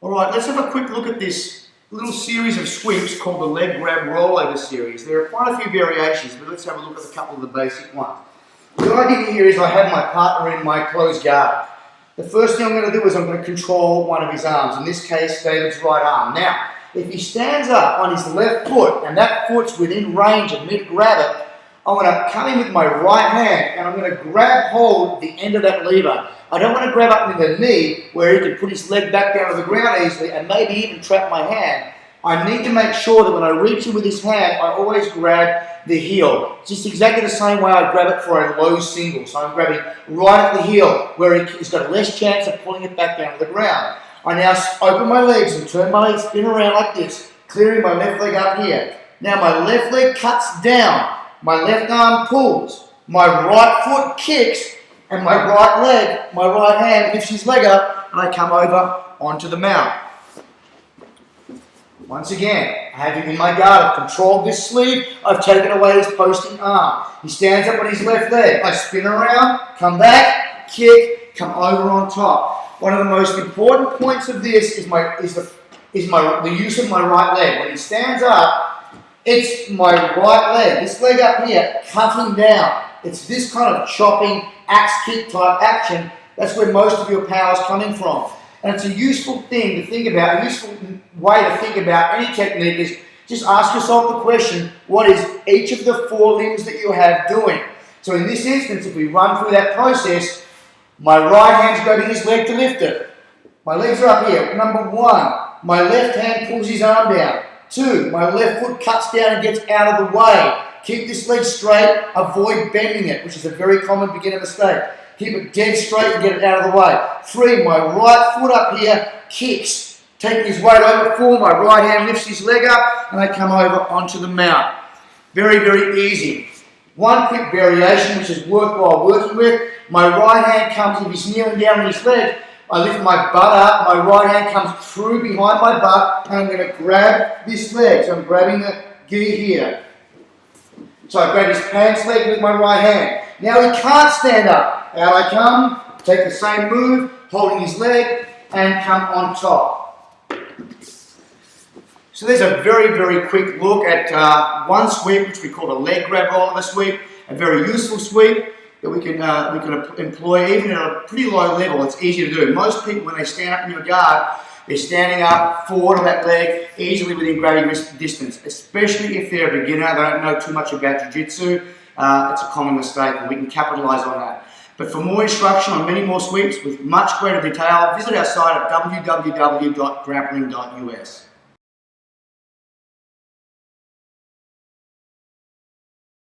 Alright, let's have a quick look at this little series of sweeps called the leg grab rollover series. There are quite a few variations, but let's have a look at a couple of the basic ones. The idea here is I have my partner in my closed guard. The first thing I'm going to do is I'm going to control one of his arms, in this case David's right arm. Now, if he stands up on his left foot and that foot's within range of me to grab it, I'm going to come in with my right hand and I'm going to grab hold the end of that lever. I don't want to grab up with the knee where he can put his leg back down to the ground easily and maybe even trap my hand. I need to make sure that when I reach in with his hand, I always grab the heel. Just exactly the same way I grab it for a low single. So I'm grabbing right at the heel where he's got less chance of pulling it back down to the ground. I now open my legs and turn my legs, spin around like this, clearing my left leg up here. Now my left leg cuts down. My left arm pulls, my right foot kicks, and my right leg, my right hand lifts his leg up, and I come over onto the mount. Once again, I have him in my guard. I've controlled this sleeve. I've taken away his posting arm. He stands up on his left leg. I spin around, come back, kick, come over on top. One of the most important points of this is the use of my right leg. When he stands up, it's my right leg, this leg up here, cutting down. It's this kind of chopping, axe kick type action. That's where most of your power is coming from. And it's a useful thing to think about, a useful way to think about any technique is just ask yourself the question, what is each of the four limbs that you have doing? So in this instance, if we run through that process, my right hand's grabbing his leg to lift it. My legs are up here. Number one, my left hand pulls his arm down. Two, my left foot cuts down and gets out of the way. Keep this leg straight, avoid bending it, which is a very common beginner mistake. Keep it dead straight and get it out of the way. Three, my right foot up here kicks, taking his weight over. Four, my right hand lifts his leg up and I come over onto the mount. Very, very easy. One quick variation which is worthwhile working with, my right hand comes, if he's kneeling down on his leg, I lift my butt up, my right hand comes through behind my butt, and I'm going to grab this leg. So I'm grabbing the gi here. So I grab his pants leg with my right hand. Now he can't stand up. Out I come, take the same move, holding his leg, and come on top. So there's a very, very quick look at one sweep, which we call a leg grab rollover sweep, a very useful sweep that we can employ even at a pretty low level. It's easy to do. Most people, when they stand up in your guard, they're standing up forward on that leg, easily within grabbing distance, especially if they're a beginner, they don't know too much about jiu-jitsu. It's a common mistake and we can capitalize on that. But for more instruction on many more sweeps with much greater detail, visit our site at www.grappling.us.